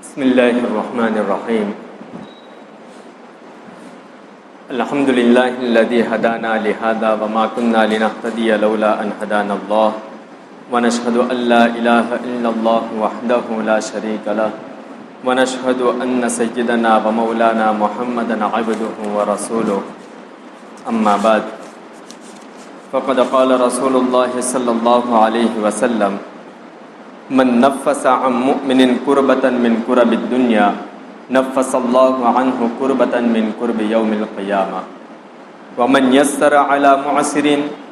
بسم اللہ الرحمن الرحیم الحمد للہ الذی ہدانا لہذا وما كنا لنہتدی لولا ان ہدانا اللہ ونشہد ان لا الہ الا اللہ وحدہ لا شریک لہ ونشہد ان سیدنا ومولانا محمدا عبدہ ورسولہ اما بعد فقد قال رسول اللہ صلی اللہ علیہ وسلم من نفس عن مؤمن كربة من كرب الدنيا نفس الله عنه كربة من كرب يوم القيامة ومن يسر على معسر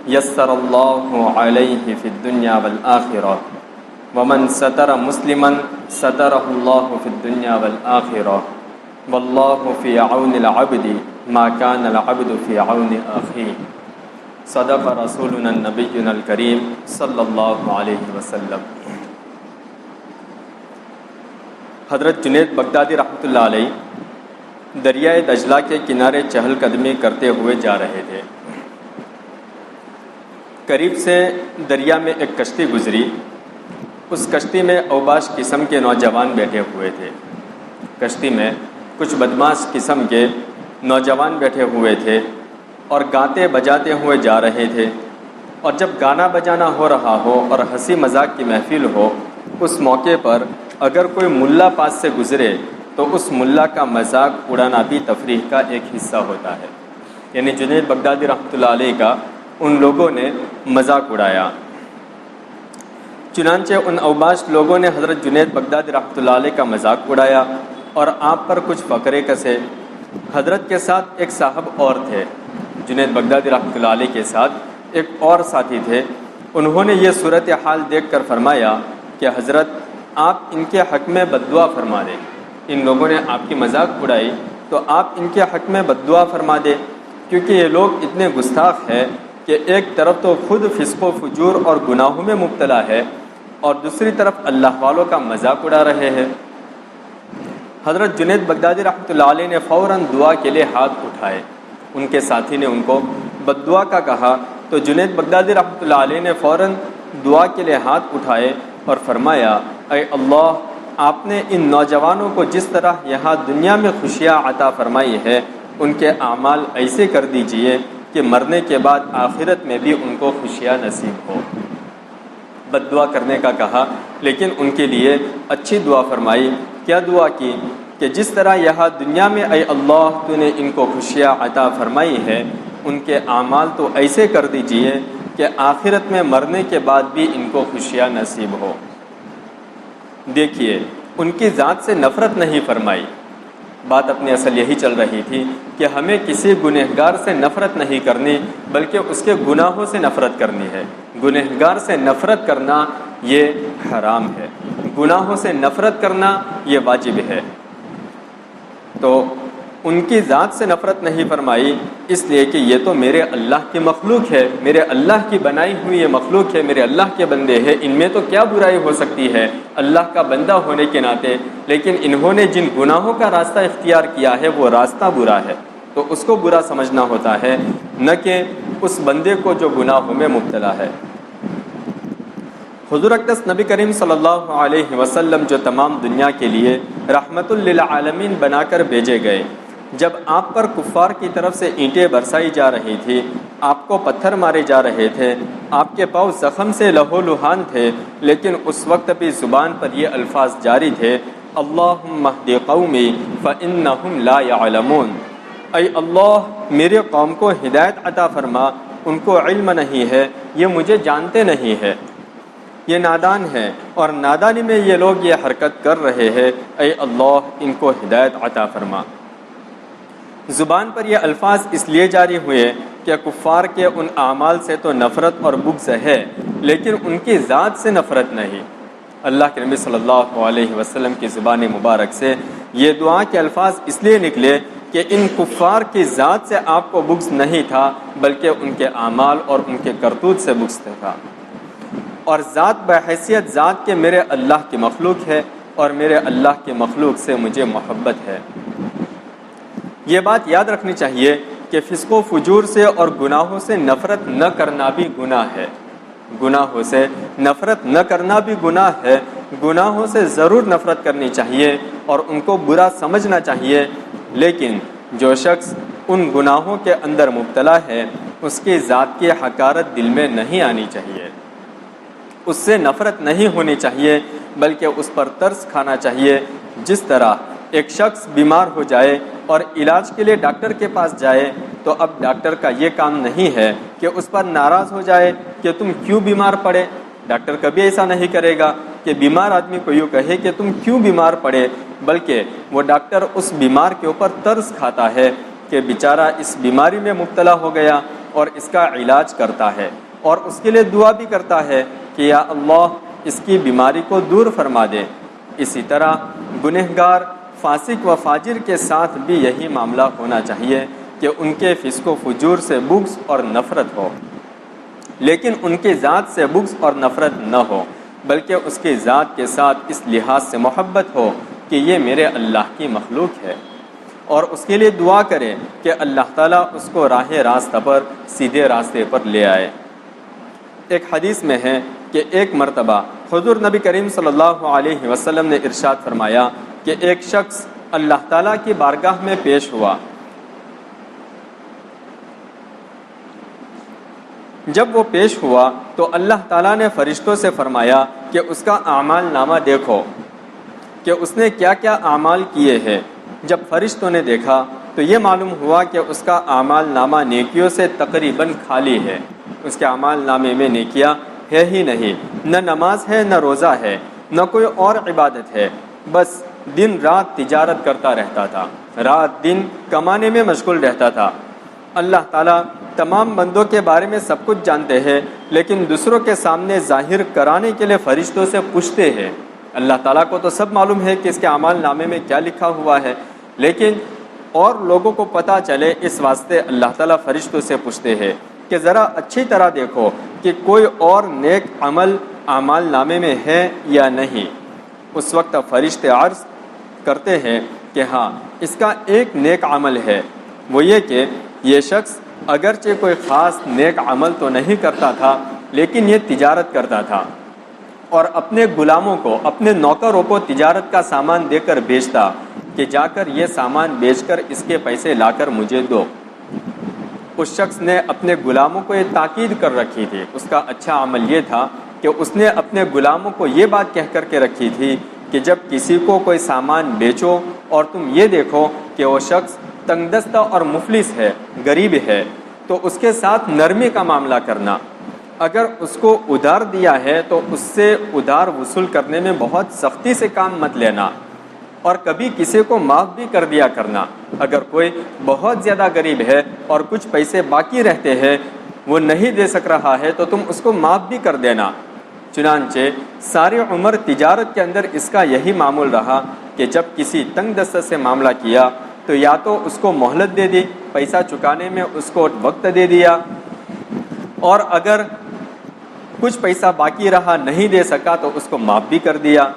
يسر الله عليه في الدنيا والآخرة ومن ستر مسلما ستره الله في الدنيا والآخرة والله في عون العبد ما كان العبد في عون أخيه صدق رسولنا النبينا الكريم صلى الله عليه وسلم۔ حضرت جنید بغدادی رحمۃ اللہ علیہ دریائے دجلہ کے کنارے چہل قدمی کرتے ہوئے جا رہے تھے۔ قریب سے دریا میں ایک کشتی گزری۔ اس کشتی میں اوباش قسم کے نوجوان بیٹھے ہوئے تھے۔ کشتی میں کچھ بدماش قسم کے نوجوان بیٹھے ہوئے تھے اور گاتے بجاتے ہوئے جا رہے تھے، اور جب گانا بجانا ہو رہا ہو اور ہنسی مذاق کی محفل ہو، اس موقع پر اگر کوئی ملا پاس سے گزرے تو اس ملا کا مذاق اڑانا بھی تفریح کا ایک حصہ ہوتا ہے۔ یعنی جنید بغدادی رحمۃ اللہ علیہ کا ان لوگوں نے مذاق اڑایا۔ چنانچہ ان اوباش لوگوں نے حضرت جنید بغدادی رحمۃ اللہ علیہ کا مذاق اڑایا اور آپ پر کچھ فقرے کسے۔ حضرت کے ساتھ ایک صاحب اور تھے، جنید بغدادی رحمۃ اللہ علیہ کے ساتھ ایک اور ساتھی تھے۔ انہوں نے یہ صورتحال دیکھ کر فرمایا کہ حضرت آپ ان کے حق میں بد دعا فرما دیں۔ ان لوگوں نے آپ کی مذاق اڑائی تو آپ ان کے حق میں بد دعا فرما دیں، کیونکہ یہ لوگ اتنے گستاخ ہیں کہ ایک طرف تو خود فسق و فجور اور گناہوں میں مبتلا ہے اور دوسری طرف اللہ والوں کا مذاق اڑا رہے ہیں۔ حضرت جنید بغدادی رحمۃ اللہ علیہ نے فوراً دعا کے لیے ہاتھ اٹھائے۔ ان کے ساتھی نے ان کو بد دعا کا کہا تو جنید بغدادی رحمۃ اللہ علیہ نے فوراً دعا کے لیے ہاتھ اٹھائے اور فرمایا، اے اللہ، آپ نے ان نوجوانوں کو جس طرح یہاں دنیا میں خوشیاں عطا فرمائی ہے، ان کے اعمال ایسے کر دیجئے کہ مرنے کے بعد آخرت میں بھی ان کو خوشیاں نصیب ہو۔ بد دعا کرنے کا کہا، لیکن ان کے لیے اچھی دعا فرمائی۔ کیا دعا کی کہ جس طرح یہاں دنیا میں اے اللہ تو نے ان کو خوشیاں عطا فرمائی ہے، ان کے اعمال تو ایسے کر دیجئے کہ آخرت میں مرنے کے بعد بھی ان کو خوشیاں نصیب ہو۔ دیکھیے، ان کی ذات سے نفرت نہیں فرمائی۔ بات اپنی اصل یہی چل رہی تھی کہ ہمیں کسی گنہگار سے نفرت نہیں کرنی، بلکہ اس کے گناہوں سے نفرت کرنی ہے۔ گنہگار سے نفرت کرنا یہ حرام ہے، گناہوں سے نفرت کرنا یہ واجب ہے۔ تو ان کی ذات سے نفرت نہیں فرمائی، اس لیے کہ یہ تو میرے اللہ کی مخلوق ہے، میرے اللہ کی بنائی ہوئی یہ مخلوق ہے، میرے اللہ کے بندے ہیں، ان میں تو کیا برائی ہو سکتی ہے اللہ کا بندہ ہونے کے ناطے۔ لیکن انہوں نے جن گناہوں کا راستہ اختیار کیا ہے وہ راستہ برا ہے، تو اس کو برا سمجھنا ہوتا ہے، نہ کہ اس بندے کو جو گناہوں میں مبتلا ہے۔ حضور اقدس نبی کریم صلی اللہ علیہ وسلم جو تمام دنیا کے لیے رحمت للعالمین بنا کر بھیجے گئے، جب آپ پر کفار کی طرف سے اینٹیں برسائی جا رہی تھی، آپ کو پتھر مارے جا رہے تھے، آپ کے پاؤں زخم سے لہو لہان تھے، لیکن اس وقت بھی زبان پر یہ الفاظ جاری تھے، اللہم اہد قومی فانہم لا یعلمون۔ اے اللہ، میرے قوم کو ہدایت عطا فرما، ان کو علم نہیں ہے، یہ مجھے جانتے نہیں ہے، یہ نادان ہے، اور نادانی میں یہ لوگ یہ حرکت کر رہے ہیں، اے اللہ ان کو ہدایت عطا فرما۔ زبان پر یہ الفاظ اس لیے جاری ہوئے کہ کفار کے ان اعمال سے تو نفرت اور بغض ہے، لیکن ان کی ذات سے نفرت نہیں۔ اللہ کے نبی صلی اللہ علیہ وسلم کی زبان مبارک سے یہ دعا کے الفاظ اس لیے نکلے کہ ان کفار کی ذات سے آپ کو بغض نہیں تھا، بلکہ ان کے اعمال اور ان کے کرتوت سے بغض تھا۔ اور ذات بحیثیت ذات کے میرے اللہ کی مخلوق ہے، اور میرے اللہ کی مخلوق سے مجھے محبت ہے۔ یہ بات یاد رکھنی چاہیے کہ فسق و فجور سے اور گناہوں سے نفرت نہ کرنا بھی گناہ ہے، گناہوں سے نفرت نہ کرنا بھی گناہ ہے۔ گناہوں سے ضرور نفرت کرنی چاہیے، اور ان کو برا سمجھنا چاہیے، لیکن جو شخص ان گناہوں کے اندر مبتلا ہے اس کی ذات کی حقارت دل میں نہیں آنی چاہیے، اس سے نفرت نہیں ہونی چاہیے، بلکہ اس پر ترس کھانا چاہیے۔ جس طرح ایک شخص بیمار ہو جائے اور علاج کے لیے ڈاکٹر کے پاس جائے تو اب ڈاکٹر کا یہ کام نہیں ہے کہ اس پر ناراض ہو جائے کہ تم کیوں بیمار پڑے۔ ڈاکٹر کبھی ایسا نہیں کرے گا کہ بیمار آدمی کو یوں کہے کہ تم کیوں بیمار پڑے، بلکہ وہ ڈاکٹر اس بیمار کے اوپر ترس کھاتا ہے کہ بیچارہ اس بیماری میں مبتلا ہو گیا اور اس کا علاج کرتا ہے اور اس کے لیے دعا بھی کرتا ہے کہ یا اللہ اس کی بیماری کو دور فرما دے۔ اسی طرح گنہگار، فاسق و فاجر کے ساتھ بھی یہی معاملہ ہونا چاہیے کہ ان کے فسق و فجور سے بغض اور نفرت ہو، لیکن ان کی ذات سے بغض اور نفرت نہ ہو، بلکہ اس کی ذات کے ساتھ اس لحاظ سے محبت ہو کہ یہ میرے اللہ کی مخلوق ہے، اور اس کے لیے دعا کرے کہ اللہ تعالیٰ اس کو راہ راستہ پر، سیدھے راستے پر لے آئے۔ ایک حدیث میں ہے کہ ایک مرتبہ حضور نبی کریم صلی اللہ علیہ وسلم نے ارشاد فرمایا کہ ایک شخص اللہ تعالیٰ کی بارگاہ میں پیش ہوا۔ جب وہ پیش ہوا تو اللہ تعالیٰ نے فرشتوں سے فرمایا کہ اس کا اعمال نامہ دیکھو کہ اس نے کیا کیا اعمال کیے ہیں۔ جب فرشتوں نے دیکھا تو یہ معلوم ہوا کہ اس کا اعمال نامہ نیکیوں سے تقریباً خالی ہے، اس کے اعمال نامے میں نیکیاں ہے ہی نہیں، نہ نماز ہے، نہ روزہ ہے، نہ کوئی اور عبادت ہے، بس دن رات تجارت کرتا رہتا تھا، رات دن کمانے میں مشغول رہتا تھا۔ اللہ تعالیٰ تمام بندوں کے بارے میں سب کچھ جانتے ہیں، لیکن دوسروں کے سامنے ظاہر کرانے کے لیے فرشتوں سے پوچھتے ہیں۔ اللہ تعالیٰ کو تو سب معلوم ہے کہ اس کے اعمال نامے میں کیا لکھا ہوا ہے، لیکن اور لوگوں کو پتہ چلے اس واسطے اللہ تعالیٰ فرشتوں سے پوچھتے ہیں کہ ذرا اچھی طرح دیکھو کہ کوئی اور نیک عمل اعمال نامے میں ہے یا نہیں۔ اس وقت فرشتے عرض کرتے ہیں کہ ہاں اس کا ایک نیک عمل ہے، وہ یہ کہ یہ شخص اگرچہ کوئی خاص نیک عمل تو نہیں کرتا تھا، لیکن یہ تجارت کرتا تھا اور اپنے غلاموں کو، اپنے نوکروں کو تجارت کا سامان دے کر بیچتا کہ جا کر یہ سامان بیچ کر اس کے پیسے لا کر مجھے دو۔ اس شخص نے اپنے غلاموں کو یہ تاکید کر رکھی تھی، اس کا اچھا عمل یہ تھا کہ اس نے اپنے غلاموں کو یہ بات کہہ کر کے رکھی تھی کہ جب کسی کو کوئی سامان بیچو اور تم یہ دیکھو کہ وہ شخص تنگ دستہ اور مفلس ہے، غریب ہے، تو اس کے ساتھ نرمی کا معاملہ کرنا۔ اگر اس کو ادھار دیا ہے تو اس سے ادھار وصول کرنے میں بہت سختی سے کام مت لینا، اور کبھی کسی کو معاف بھی کر دیا کرنا۔ اگر کوئی بہت زیادہ غریب ہے اور کچھ پیسے باقی رہتے ہیں، وہ نہیں دے سک رہا ہے، تو تم اس کو معاف بھی کر دینا۔ چنانچہ ساری عمر تجارت کے اندر اس کا یہی معمول رہا کہ جب کسی تنگ دست سے معاملہ کیا تو یا تو اس کو مہلت دے دی، پیسہ چکانے میں اس کو وقت دے دیا، اور اگر کچھ پیسہ باقی رہا نہیں دے سکا تو اس کو معاف بھی کر دیا۔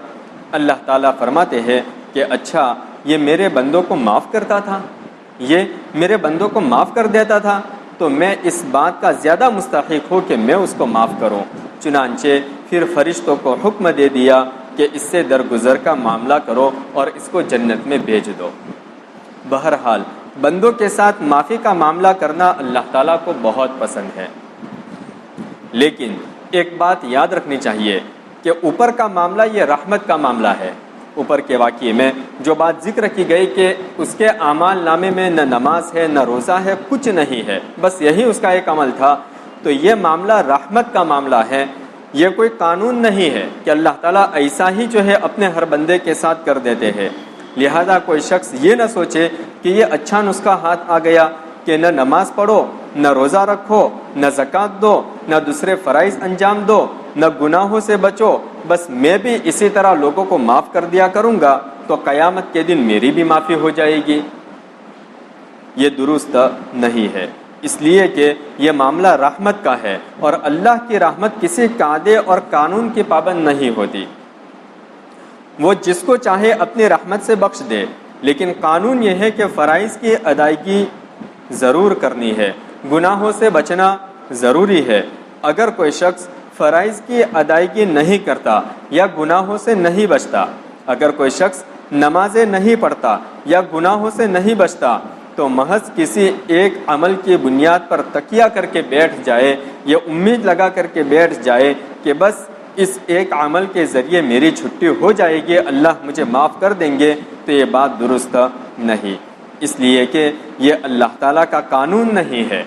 اللہ تعالیٰ فرماتے ہیں کہ اچھا یہ میرے بندوں کو معاف کرتا تھا، یہ میرے بندوں کو معاف کر دیتا تھا، تو میں اس بات کا زیادہ مستحق ہوں کہ میں اس کو معاف کروں۔ چنانچہ پھر فرشتوں کو حکم دے دیا کہ اس سے درگزر کا معاملہ کرو اور اس کو جنت میں بھیج دو۔ بہرحال بندوں کے ساتھ معافی کا معاملہ کرنا اللہ تعالیٰ کو بہت پسند ہے، لیکن ایک بات یاد رکھنی چاہیے کہ اوپر کا معاملہ یہ رحمت کا معاملہ ہے۔ اوپر کے واقعے میں جو بات ذکر کی گئی کہ اس کے اعمال نامے میں نہ نماز ہے، نہ روزہ ہے، کچھ نہیں ہے، بس یہی اس کا ایک عمل تھا، تو یہ معاملہ رحمت کا معاملہ ہے، یہ کوئی قانون نہیں ہے کہ اللہ تعالیٰ ایسا ہی جو ہے اپنے ہر بندے کے ساتھ کر دیتے ہیں۔ لہذا کوئی شخص یہ نہ سوچے کہ یہ اچھا نسخہ ہاتھ آ گیا کہ نہ نماز پڑھو، نہ روزہ رکھو، نہ زکوٰۃ دو، نہ دوسرے فرائض انجام دو، نہ گناہوں سے بچو، بس میں بھی اسی طرح لوگوں کو معاف کر دیا کروں گا تو قیامت کے دن میری بھی معافی ہو جائے گی۔ یہ درست نہیں ہے، اس لیے کہ یہ معاملہ رحمت کا ہے، اور اللہ کی رحمت کسی قاعدے اور قانون کی پابند نہیں ہوتی۔ وہ جس کو چاہے اپنی رحمت سے بخش دے، لیکن قانون یہ ہے کہ فرائض کی ادائیگی ضرور کرنی ہے، گناہوں سے بچنا ضروری ہے۔ اگر کوئی شخص فرائض کی ادائیگی نہیں کرتا یا گناہوں سے نہیں بچتا، اگر کوئی شخص نمازیں نہیں پڑھتا یا گناہوں سے نہیں بچتا تو محض کسی ایک عمل کی بنیاد پر تکیہ کر کے بیٹھ جائے یا امید لگا کر کے بیٹھ جائے کہ بس اس ایک عمل کے ذریعے میری چھٹی ہو جائے گی، اللہ مجھے معاف کر دیں گے، تو یہ بات درست نہیں، اس لیے کہ یہ اللہ تعالیٰ کا قانون نہیں ہے۔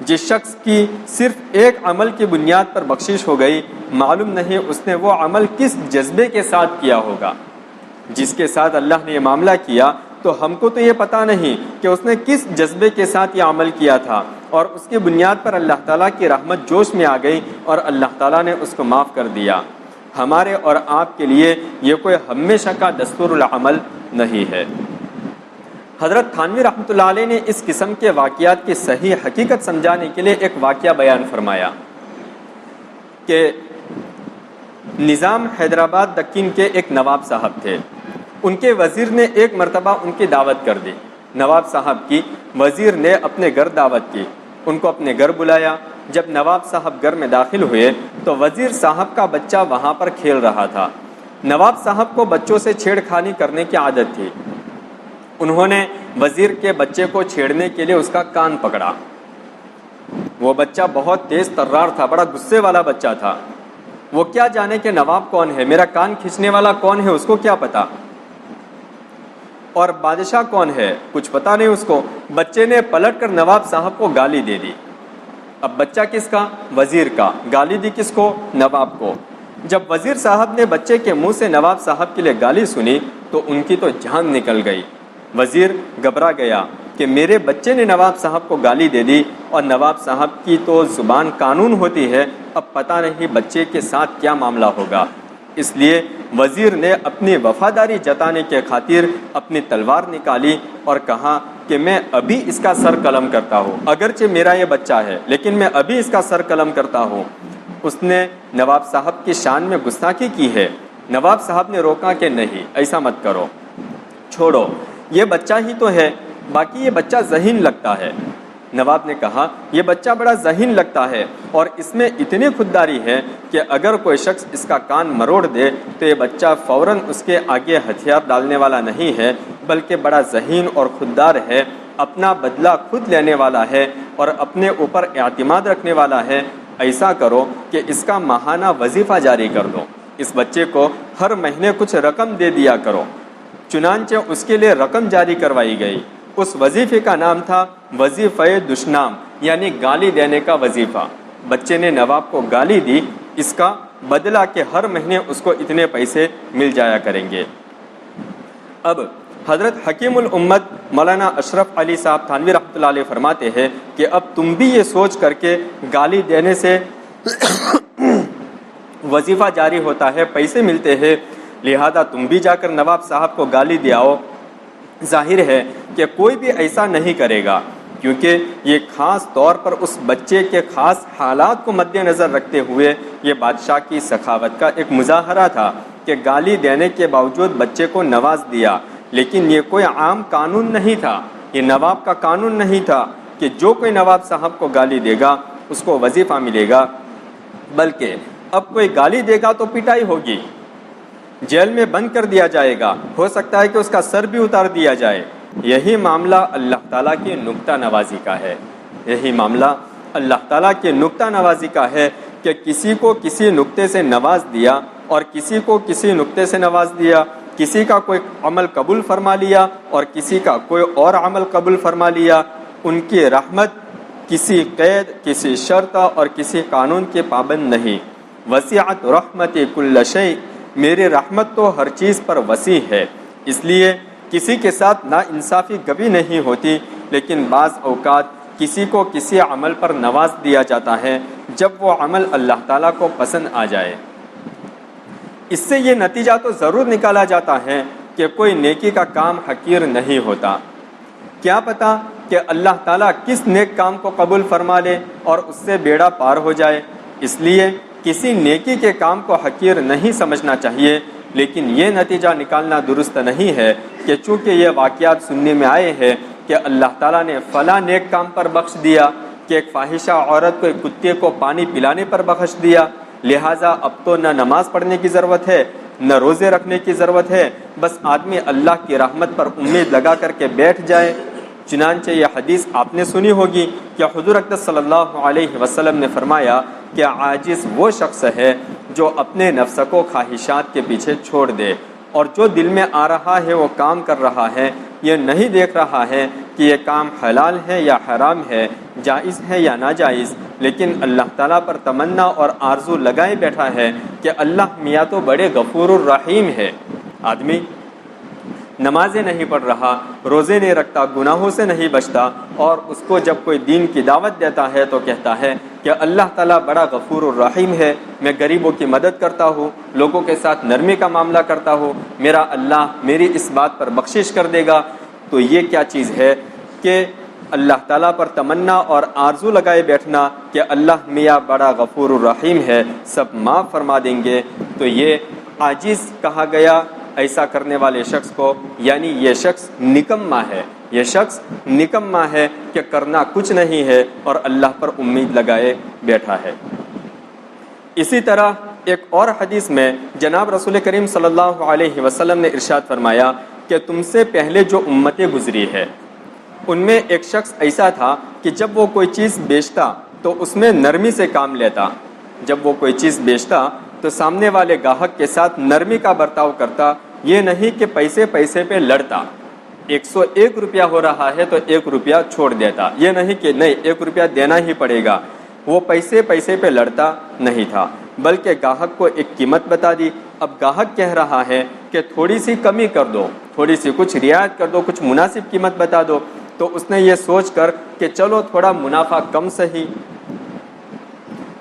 جس شخص کی صرف ایک عمل کی بنیاد پر بخشش ہو گئی، معلوم نہیں اس نے وہ عمل کس جذبے کے ساتھ کیا ہوگا۔ جس کے ساتھ اللہ نے یہ معاملہ کیا تو ہم کو تو یہ پتہ نہیں کہ اس نے کس جذبے کے ساتھ یہ عمل کیا تھا، اور اس کی بنیاد پر اللہ تعالیٰ کی رحمت جوش میں آ گئی اور اللہ تعالیٰ نے اس کو معاف کر دیا۔ ہمارے اور آپ کے لیے یہ کوئی ہمیشہ کا دستور العمل نہیں ہے۔ حضرت تھانوی رحمۃ اللہ علیہ نے اس قسم کے واقعات کی صحیح حقیقت سمجھانے کے لیے ایک واقعہ بیان فرمایا کہ نظام حیدرآباد دکن کے ایک نواب صاحب تھے، ان کے وزیر نے ایک مرتبہ ان کی دعوت کر دی۔ نواب صاحب کی وزیر نے اپنے گھر دعوت کی، ان کو اپنے گھر بلایا۔ جب نواب صاحب گھر میں داخل ہوئے تو وزیر صاحب کا بچہ وہاں پر کھیل رہا تھا۔ نواب صاحب کو بچوں سے چھیڑ خانی کرنے کی عادت تھی۔ انہوں نے وزیر کے بچے کو چھیڑنے کے لیے اس کا کان پکڑا۔ وہ بچہ بہت تیز ترار تھا، بڑا غصے والا بچہ تھا۔ وہ کیا جانے کہ نواب کون ہے، میرا کان کھینچنے والا کون ہے، اس کو کیا پتا، اور بادشاہ کون ہے، کچھ پتا نہیں اس کو۔ بچے نے پلٹ کر نواب صاحب کو گالی دے دی۔ اب بچہ کس کا؟ وزیر کا۔ گالی دی کس کو؟ نواب کو۔ جب وزیر صاحب نے بچے کے منہ سے نواب صاحب کے لیے گالی سنی تو ان کی تو جان نکل گئی۔ وزیر گھبرا گیا کہ میرے بچے نے نواب صاحب کو گالی دے دی، اور نواب صاحب کی تو زبان قانون ہوتی ہے، اب پتہ نہیں بچے کے ساتھ کیا معاملہ ہوگا۔ اس لیے وزیر نے اپنی وفاداری جتانے کے خاطر اپنی تلوار نکالی اور کہا کہ میں ابھی اس کا سر قلم کرتا ہوں، اگرچہ میرا یہ بچہ ہے لیکن میں ابھی اس کا سر قلم کرتا ہوں۔ اس نے نواب صاحب کی شان میں گستاخی کی ہے۔ نواب صاحب نے روکا کہ نہیں، ایسا مت کرو، چھوڑو، یہ بچہ ہی تو ہے، باقی یہ بچہ ذہین لگتا ہے۔ نواب نے کہا یہ بچہ بڑا ذہین لگتا ہے اور اس میں اتنی خودداری ہے کہ اگر کوئی شخص اس کا کان مروڑ دے تو یہ بچہ فوراً اس کے آگے ہتھیار ڈالنے والا نہیں ہے، بلکہ بڑا ذہین اور خوددار ہے، اپنا بدلہ خود لینے والا ہے اور اپنے اوپر اعتماد رکھنے والا ہے۔ ایسا کرو کہ اس کا ماہانہ وظیفہ جاری کر دو، اس بچے کو ہر مہینے کچھ رقم دے دیا کرو۔ چنانچہ اس کے لیے رقم جاری کروائی گئی۔ اس وظیفے کا نام تھا وظیفہ دشنام، یعنی گالی دینے کا وظیفہ۔ بچے نے نواب کو گالی دی، اس کا بدلہ کہ ہر مہینے اس کو اتنے پیسے مل جایا کریں گے۔ اب حضرت حکیم الامت مولانا اشرف علی صاحب تھانوی رحمۃ اللہ علیہ فرماتے ہیں کہ اب تم بھی یہ سوچ کر کے گالی دینے سے وظیفہ جاری ہوتا ہے، پیسے ملتے ہیں، لہذا تم بھی جا کر نواب صاحب کو گالی دیاؤ۔ ظاہر ہے کہ کوئی بھی ایسا نہیں کرے گا، کیونکہ یہ خاص طور پر اس بچے کے خاص حالات کو مد نظر رکھتے ہوئے یہ بادشاہ کی سخاوت کا ایک مظاہرہ تھا کہ گالی دینے کے باوجود بچے کو نواز دیا۔ لیکن یہ کوئی عام قانون نہیں تھا، یہ نواب کا قانون نہیں تھا کہ جو کوئی نواب صاحب کو گالی دے گا اس کو وظیفہ ملے گا، بلکہ اب کوئی گالی دے گا تو پٹائی ہوگی، جیل میں بند کر دیا جائے گا، ہو سکتا ہے کہ اس کا سر بھی اتار دیا جائے۔ یہی معاملہ اللہ تعالیٰ کی نکتہ نوازی کا ہے، یہی معاملہ اللہ تعالیٰ کی نکتہ نوازی کا ہے کہ کسی کو کسی نکتے سے نواز دیا اور کسی کو کسی نکتے سے نواز دیا، کسی کا کوئی عمل قبول فرما لیا اور کسی کا کوئی اور عمل قبول فرما لیا۔ ان کی رحمت کسی قید، کسی شرط اور کسی قانون کے پابند نہیں۔ وسعت رحمت کل شیء، میری رحمت تو ہر چیز پر وسیع ہے، اس لیے کسی کے ساتھ ناانصافی کبھی نہیں ہوتی، لیکن بعض اوقات کسی کو کسی عمل پر نواز دیا جاتا ہے جب وہ عمل اللہ تعالیٰ کو پسند آ جائے۔ اس سے یہ نتیجہ تو ضرور نکالا جاتا ہے کہ کوئی نیکی کا کام حقیر نہیں ہوتا۔ کیا پتہ کہ اللہ تعالیٰ کس نیک کام کو قبول فرما لے اور اس سے بیڑا پار ہو جائے۔ اس لیے کسی نیکی کے کام کو حقیر نہیں سمجھنا چاہیے، لیکن یہ نتیجہ نکالنا درست نہیں ہے کہ چونکہ یہ واقعات سننے میں آئے ہیں کہ اللہ تعالیٰ نے فلاں نیک کام پر بخش دیا، کہ ایک فاحشہ عورت کو ایک کتے کو پانی پلانے پر بخش دیا، لہٰذا اب تو نہ نماز پڑھنے کی ضرورت ہے نہ روزے رکھنے کی ضرورت ہے، بس آدمی اللہ کی رحمت پر امید لگا کر کے بیٹھ جائے۔ چنانچہ یہ حدیث آپ نے سنی ہوگی کہ حضور اقدس صلی اللہ علیہ وسلم نے فرمایا کہ عاجز وہ شخص ہے جو اپنے نفس کو خواہشات کے پیچھے چھوڑ دے، اور جو دل میں آ رہا ہے وہ کام کر رہا ہے، یہ نہیں دیکھ رہا ہے کہ یہ کام حلال ہے یا حرام ہے، جائز ہے یا ناجائز، لیکن اللہ تعالیٰ پر تمنا اور آرزو لگائے بیٹھا ہے کہ اللہ میاں تو بڑے غفور الرحیم ہے۔ آدمی نمازیں نہیں پڑھ رہا، روزے نہیں رکھتا، گناہوں سے نہیں بچتا، اور اس کو جب کوئی دین کی دعوت دیتا ہے تو کہتا ہے کہ اللہ تعالیٰ بڑا غفور الرحیم ہے، میں غریبوں کی مدد کرتا ہوں، لوگوں کے ساتھ نرمی کا معاملہ کرتا ہوں، میرا اللہ میری اس بات پر بخشش کر دے گا۔ تو یہ کیا چیز ہے کہ اللہ تعالیٰ پر تمنا اور آرزو لگائے بیٹھنا کہ اللہ میاں بڑا غفور الرحیم ہے، سب معاف فرما دیں گے۔ تو یہ عاجز کہا گیا ایسا کرنے والے شخص کو، یعنی یہ شخص نکما ہے، یہ شخص نکما ہے کہ کرنا کچھ نہیں ہے اور اللہ پر امید لگائے بیٹھا ہے۔ اسی طرح ایک اور حدیث میں جناب رسول کریم صلی اللہ علیہ وسلم نے ارشاد فرمایا کہ تم سے پہلے جو امتیں گزری ہے ان میں ایک شخص ایسا تھا کہ جب وہ کوئی چیز بیچتا تو اس میں نرمی سے کام لیتا، جب وہ کوئی چیز بیچتا تو سامنے والے گاہک کے ساتھ نرمی کا برتاؤ کرتا، یہ نہیں کہ پیسے پہ لڑتا، 101 روپیہ ہو رہا ہے تو 1 روپیہ چھوڑ دیتا، یہ نہیں کہ نہیں 1 روپیہ دینا ہی پڑے گا، وہ پیسے پہ لڑتا نہیں تھا، بلکہ گاہک کو ایک قیمت بتا دی۔ اب گاہک کہہ رہا ہے کہ تھوڑی سی کمی کر دو، تھوڑی سی کچھ رعایت کر دو، کچھ مناسب قیمت بتا دو، تو اس نے یہ سوچ کر کہ چلو تھوڑا منافع کم سہی،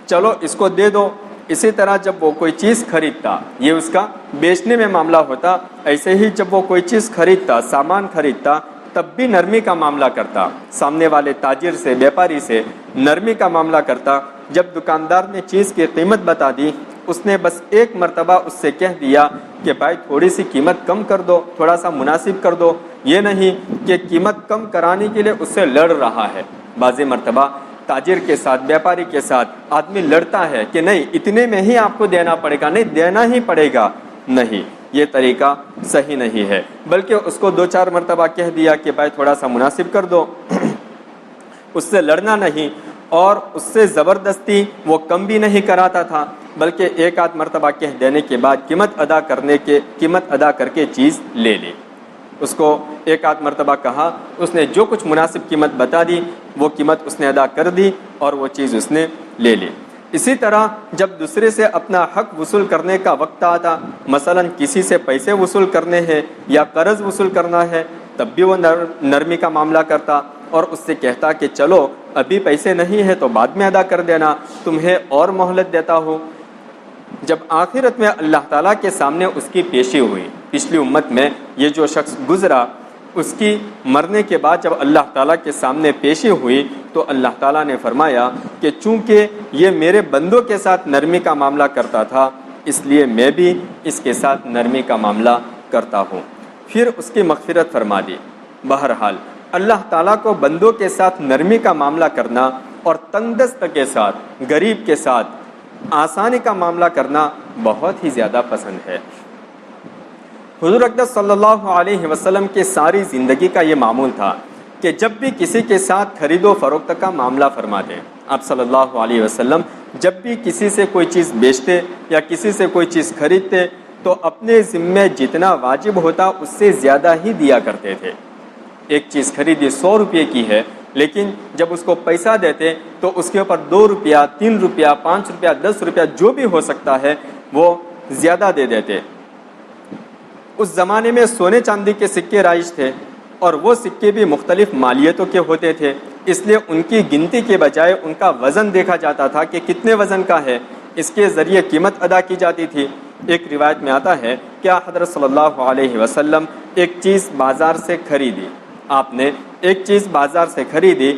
چلو اس کو دے دو۔ اسی طرح جب وہ کوئی چیز خریدتا، یہ اس کا بیچنے میں معاملہ ہوتا، ایسے ہی جب وہ کوئی چیز خریدتا، سامان خریدتا، تب بھی نرمی کا معاملہ کرتا، سامنے والے تاجر سے، بیپاری سے نرمی کا معاملہ کرتا۔ جب دکاندار نے چیز کی قیمت بتا دی، اس نے بس ایک مرتبہ اس سے کہہ دیا کہ بھائی تھوڑی سی قیمت کم کر دو، تھوڑا سا مناسب کر دو، یہ نہیں کہ قیمت کم کرانے کے لیے اس سے لڑ رہا ہے۔ بعض مرتبہ تاجر کے ساتھ، بیپاری کے ساتھ آدمی لڑتا ہے کہ نہیں اتنے میں ہی آپ کو دینا پڑے گا، نہیں دینا ہی پڑے گا، نہیں، یہ طریقہ صحیح نہیں ہے، بلکہ اس کو 2-4 مرتبہ کہہ دیا کہ بھائی تھوڑا سا مناسب کر دو، اس سے لڑنا نہیں، اور اس سے زبردستی وہ کم بھی نہیں کراتا تھا، بلکہ 1-8 مرتبہ کہہ دینے کے بعد قیمت ادا کر کے چیز لے لی۔ اس کو 1-8 مرتبہ کہا، اس نے جو کچھ مناسب قیمت بتا دی وہ قیمت اس نے ادا کر دی اور وہ چیز اس نے لے لی۔ اسی طرح جب دوسرے سے اپنا حق وصول کرنے کا وقت آتا، مثلا کسی سے پیسے وصول کرنے ہیں یا قرض وصول کرنا ہے، تب بھی وہ نرمی کا معاملہ کرتا اور اس سے کہتا کہ چلو ابھی پیسے نہیں ہے تو بعد میں ادا کر دینا، تمہیں اور مہلت دیتا ہوں۔ جب آخرت میں اللہ تعالیٰ کے سامنے اس کی پیشی ہوئی، پچھلی امت میں یہ جو شخص گزرا، اس کی مرنے کے بعد جب اللہ تعالیٰ کے سامنے پیشی ہوئی تو اللہ تعالیٰ نے فرمایا کہ چونکہ یہ میرے بندوں کے ساتھ نرمی کا معاملہ کرتا تھا، اس لیے میں بھی اس کے ساتھ نرمی کا معاملہ کرتا ہوں، پھر اس کی مغفرت فرما دی۔ بہرحال اللہ تعالیٰ کو بندوں کے ساتھ نرمی کا معاملہ کرنا اور تنگ دست کے ساتھ، غریب کے ساتھ آسانی کا معاملہ کرنا بہت ہی زیادہ پسند ہے۔ حضور اقدس صلی اللہ علیہ وسلم کی ساری زندگی کا یہ معمول تھا کہ جب بھی کسی کے ساتھ خرید و فروخت کا معاملہ فرماتے، آپ صلی اللہ علیہ وسلم جب بھی کسی سے کوئی چیز بیچتے یا کسی سے کوئی چیز خریدتے تو اپنے ذمے جتنا واجب ہوتا اس سے زیادہ ہی دیا کرتے تھے۔ ایک چیز خریدی 100 روپے کی ہے، لیکن جب اس کو پیسہ دیتے تو اس کے اوپر 2 روپیہ، 3 روپیہ، 5 روپیہ، 10 روپیہ جو بھی ہو سکتا ہے وہ زیادہ دے دیتے۔ اس زمانے میں سونے چاندی کے سکے رائج تھے اور وہ سکے بھی مختلف مالیتوں کے ہوتے تھے، اس لیے ان کی گنتی کے بجائے ان کا وزن دیکھا جاتا تھا کہ کتنے وزن کا ہے، اس کے ذریعے قیمت ادا کی جاتی تھی۔ ایک روایت میں آتا ہے کہ حضرت صلی اللہ علیہ وسلم ایک چیز بازار سے خریدی، آپ نے ایک چیز بازار سے خریدی،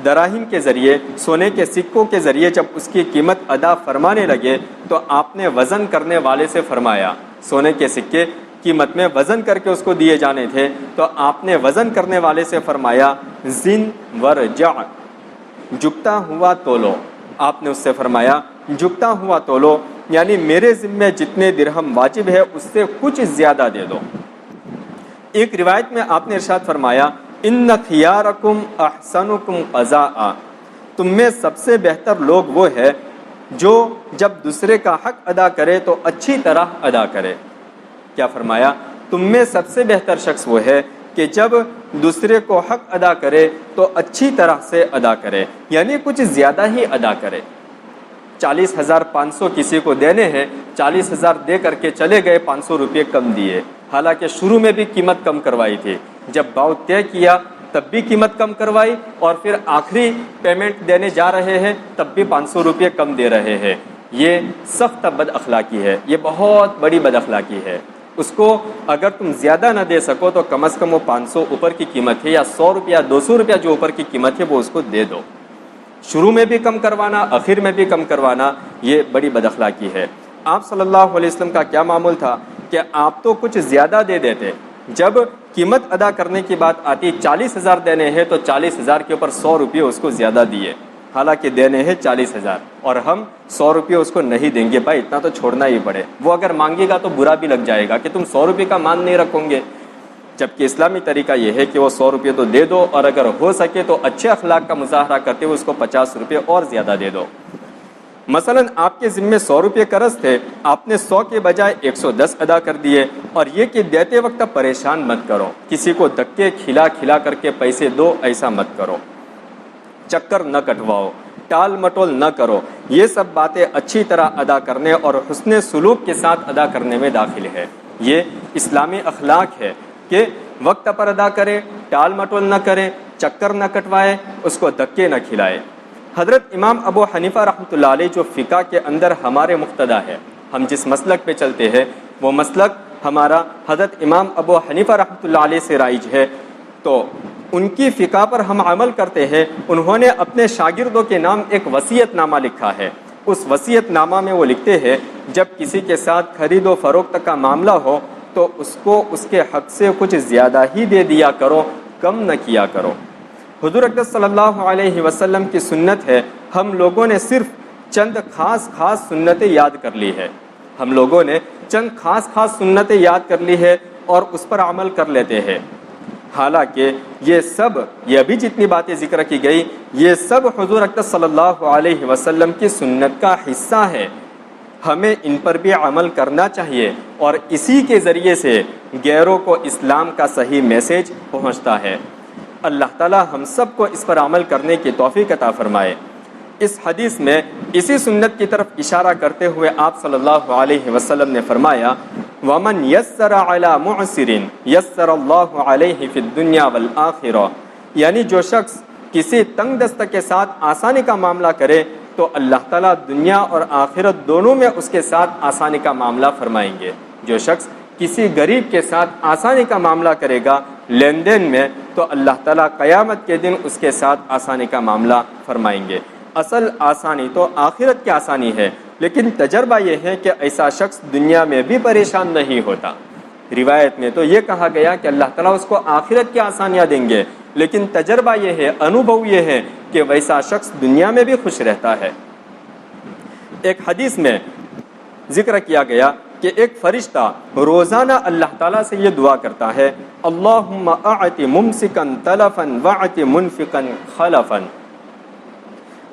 دراہم کے ذریعے، سونے کے سکوں کے ذریعے جب اس کی قیمت ادا فرمانے لگے تو آپ نے وزن کرنے والے سے فرمایا، سونے کے سکے قیمت میں وزن کر کے اس کو دیے جانے تھے، تو آپ نے وزن کرنے والے سے فرمایا زن ورجع، جھکتا ہوا تولو، آپ نے اس سے فرمایا جھکتا ہوا تولو، یعنی میرے ذمے جتنے درہم واجب ہے اس سے کچھ زیادہ دے دو۔ ایک روایت میں آپ نے ارشاد فرمایا ان خیارکم احسنکم قضاء، تم میں سب سے بہتر لوگ وہ ہے جو جب دوسرے کا حق ادا کرے تو اچھی طرح ادا کرے۔ کیا فرمایا؟ تم میں سب سے بہتر شخص وہ ہے کہ جب دوسرے کو حق ادا کرے تو اچھی طرح سے ادا کرے، یعنی کچھ زیادہ ہی ادا کرے۔ 40,500 کسی کو دینے ہیں، 40,000 دے کر کے چلے گئے، 500 روپے کم دیے، حالانکہ شروع میں بھی قیمت کم کروائی تھی، جب باؤ طے کیا تب بھی قیمت کم کروائی، اور پھر آخری پیمنٹ دینے جا رہے ہیں تب بھی 500 روپے کم دے رہے ہیں۔ یہ سخت بد اخلاقی ہے، یہ بہت بڑی بد اخلاقی ہے۔ اس کو اگر تم زیادہ نہ دے سکو تو کم از کم وہ 500 اوپر کی قیمت ہے یا 100 روپیہ 200 روپیہ جو اوپر کی قیمت ہے وہ اس کو دے دو۔ شروع میں بھی کم کروانا، آخر میں بھی کم کروانا، یہ بڑی بد اخلاقی ہے۔ آپ صلی اللہ علیہ وسلم کا کیا معمول تھا کہ آپ تو کچھ زیادہ دے دیتے، جب قیمت ادا کرنے کی بات آتی 40,000 دینے ہیں تو 40,000 کے اوپر 100 روپے اس کو زیادہ دیے، حالانکہ دینے ہیں 40,000 اور ہم 100 روپے اس کو نہیں دیں گے، بھائی اتنا تو چھوڑنا ہی پڑے۔ وہ اگر مانگے گا تو برا بھی لگ جائے گا کہ تم 100 روپے کا مان نہیں رکھو گے، جبکہ اسلامی طریقہ یہ ہے کہ وہ 100 روپے تو دے دو، اور اگر ہو سکے تو اچھے اخلاق کا مظاہرہ کرتے ہوئے اس کو 50 روپے اور زیادہ دے دو۔ مثلا آپ کے ذمے 100 روپے قرض تھے، آپ نے 100 کے بجائے 110 ادا کر دیے، اور یہ کہ دیتے وقت پریشان مت کرو، کسی کو دھکے کھلا کھلا کر کے پیسے دو، ایسا مت کرو، چکر نہ کٹواؤ، ٹال مٹول نہ کرو۔ یہ سب باتیں اچھی طرح ادا کرنے اور حسن سلوک کے ساتھ ادا کرنے میں داخل ہے۔ یہ اسلامی اخلاق ہے کہ وقت پر ادا کرے، ٹال مٹول نہ کرے، چکر نہ کٹوائے، اس کو دھکے نہ کھلائے۔ حضرت امام ابو حنیفہ رحمۃ اللہ علیہ جو فقہ کے اندر ہمارے مقتدا ہے، ہم جس مسلک پہ چلتے ہیں وہ مسلک ہمارا حضرت امام ابو حنیفہ رحمۃ اللہ علیہ سے رائج ہے، تو ان کی فقہ پر ہم عمل کرتے ہیں۔ انہوں نے اپنے شاگردوں کے نام ایک وصیت نامہ لکھا ہے۔ اس وصیت نامہ میں وہ لکھتے ہیں جب کسی کے ساتھ خرید و فروخت کا معاملہ ہو تو اس کو اس کے حق سے کچھ زیادہ ہی دے دیا کرو، کم نہ کیا کرو۔ حضور اقدس صلی اللہ علیہ وسلم کی سنت ہے، ہم لوگوں نے صرف چند خاص سنتیں یاد کر لی ہے، ہم لوگوں نے چند خاص سنتیں یاد کر لی ہے اور اس پر عمل کر لیتے ہیں، حالانکہ یہ ابھی جتنی باتیں ذکر کی گئی یہ سب حضور اقدس صلی اللہ علیہ وسلم کی سنت کا حصہ ہے۔ ہمیں ان پر بھی عمل کرنا چاہیے، اور اسی کے ذریعے سے غیروں کو اسلام کا صحیح میسج پہنچتا ہے۔ اللہ تعالی ہم سب کو اس پر عمل کرنے کی توفیق عطا فرمائے۔ اس حدیث میں اسی سنت کی طرف اشارہ کرتے ہوئے آپ صلی اللہ علیہ وسلم نے فرمایا وَمَنْ يَسَّرَ عَلَى مُعْسِرٍ يَسَّرَ اللَّهُ عَلَيْهِ فِي الدُّنْيَا وَالْآخِرَةِ، یعنی جو شخص کسی تنگ دست کے ساتھ آسانی کا معاملہ کرے تو اللہ تعالیٰ دنیا اور آخرت دونوں میں اس کے ساتھ آسانی کا معاملہ فرمائیں گے۔ جو شخص کسی غریب کے ساتھ آسانی کا معاملہ کرے گا لین دین میں تو اللہ تعالیٰ قیامت کے دن اس کے ساتھ آسانی کا معاملہ فرمائیں گے۔ اصل آسانی تو آخرت کی آسانی ہے، لیکن تجربہ یہ ہے کہ ایسا شخص دنیا میں بھی پریشان نہیں ہوتا۔ روایت میں تو یہ کہا گیا کہ اللہ تعالیٰ اس کو آخرت کی آسانیاں دیں گے، لیکن تجربہ یہ ہے، انوبھو یہ ہے کہ ویسا شخص دنیا میں بھی خوش رہتا ہے۔ ایک حدیث میں ذکر کیا گیا کہ ایک فرشتہ روزانہ اللہ تعالیٰ سے یہ دعا کرتا ہے اللہم اعط ممسکن تلفن واعط منفقن خلفن،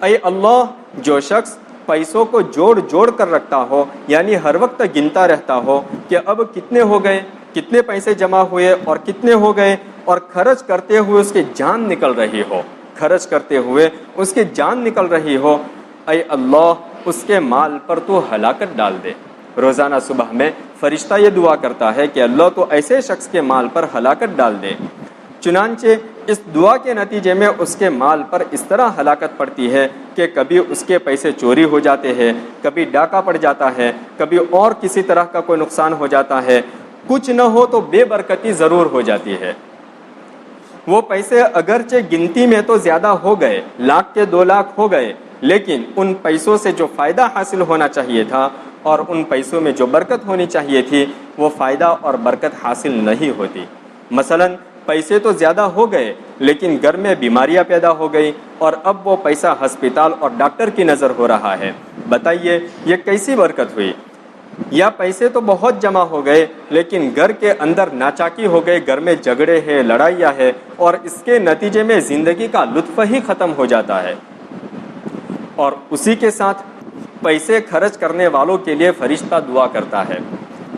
اے اللہ جو شخص پیسوں کو جوڑ کر رکھتا ہو، یعنی ہر وقت گنتا رہتا ہو کہ اب کتنے ہو گئے، کتنے پیسے جمع ہوئے اور کتنے ہو گئے، اور خرچ کرتے ہوئے اس کی جان نکل رہی ہو، خرچ کرتے ہوئے اس کی جان نکل رہی ہو، اے اللہ اس کے مال پر تو ہلاکت ڈال دے۔ روزانہ صبح میں فرشتہ یہ دعا کرتا ہے کہ اللہ تو ایسے شخص کے مال پر ہلاکت ڈال دے۔ چنانچہ اس دعا کے نتیجے میں اس کے مال پر اس طرح ہلاکت پڑتی ہے کہ کبھی اس کے پیسے چوری ہو جاتے ہیں، کبھی ڈاکہ پڑ جاتا ہے، کبھی اور کسی طرح کا کوئی نقصان ہو جاتا ہے، کچھ نہ ہو تو بے برکتی ضرور ہو جاتی ہے۔ وہ پیسے اگرچہ گنتی میں تو زیادہ ہو گئے، 1,00,000 کے 2,00,000 ہو گئے، لیکن ان پیسوں سے جو فائدہ حاصل ہونا چاہیے تھا اور ان پیسوں میں جو برکت ہونی چاہیے تھی وہ فائدہ اور برکت حاصل نہیں ہوتی۔ مثلا پیسے تو زیادہ ہو گئے لیکن گھر میں بیماریاں پیدا ہو گئی اور اب وہ پیسہ ہسپتال اور ڈاکٹر کی نظر ہو رہا ہے. بتائیے یہ کیسی برکت ہوئی؟ یا پیسے تو بہت جمع ہو گئے لیکن گھر کے اندر ناچاکی ہو گئے، گھر میں جھگڑے ہیں، لڑائیاں ہیں، اور اس کے نتیجے میں زندگی کا لطف ہی ختم ہو جاتا ہے. اور اسی کے ساتھ پیسے خرچ کرنے والوں کے لیے فرشتہ دعا کرتا ہے،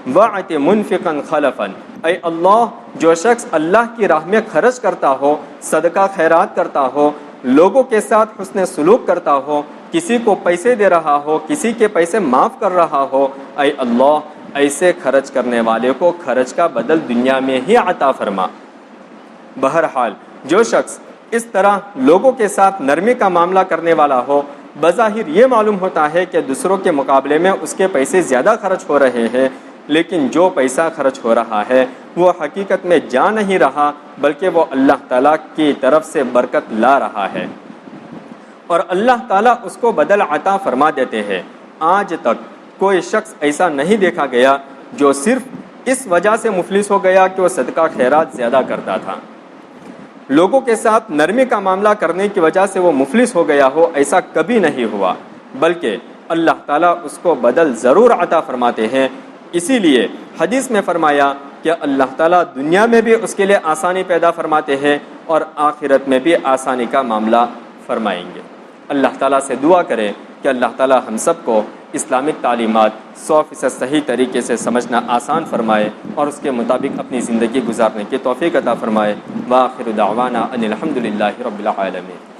وَأَعْطِ مُنْفِقًا خَلَفًا، اے اللہ جو شخص اللہ کی راہ میں خرچ کرتا ہو، صدقہ خیرات کرتا ہو، لوگوں کے ساتھ حسن سلوک کرتا ہو، کسی کو پیسے دے رہا ہو، کسی کے پیسے معاف کر رہا ہو، اے اللہ ایسے خرچ کرنے والے کو خرچ کا بدل دنیا میں ہی عطا فرما. بہرحال جو شخص اس طرح لوگوں کے ساتھ نرمی کا معاملہ کرنے والا ہو، بظاہر یہ معلوم ہوتا ہے کہ دوسروں کے مقابلے میں اس کے پیسے زیادہ خرچ ہو رہے ہیں، لیکن جو پیسہ خرچ ہو رہا ہے وہ حقیقت میں جا نہیں رہا بلکہ وہ اللہ تعالیٰ کی طرف سے برکت لا رہا ہے اور اللہ تعالیٰ اس کو بدل عطا فرما دیتے ہیں. آج تک کوئی شخص ایسا نہیں دیکھا گیا جو صرف اس وجہ سے مفلس ہو گیا کہ وہ صدقہ خیرات زیادہ کرتا تھا، لوگوں کے ساتھ نرمی کا معاملہ کرنے کی وجہ سے وہ مفلس ہو گیا ہو. ایسا کبھی نہیں ہوا، بلکہ اللہ تعالیٰ اس کو بدل ضرور عطا فرماتے ہیں. اسی لیے حدیث میں فرمایا کہ اللہ تعالیٰ دنیا میں بھی اس کے لیے آسانی پیدا فرماتے ہیں اور آخرت میں بھی آسانی کا معاملہ فرمائیں گے. اللہ تعالیٰ سے دعا کریں کہ اللہ تعالیٰ ہم سب کو اسلامک تعلیمات 100% صحیح طریقے سے سمجھنا آسان فرمائے اور اس کے مطابق اپنی زندگی گزارنے کی توفیق عطا فرمائے. وآخر دعوانا ان الحمد للہ رب العالمین.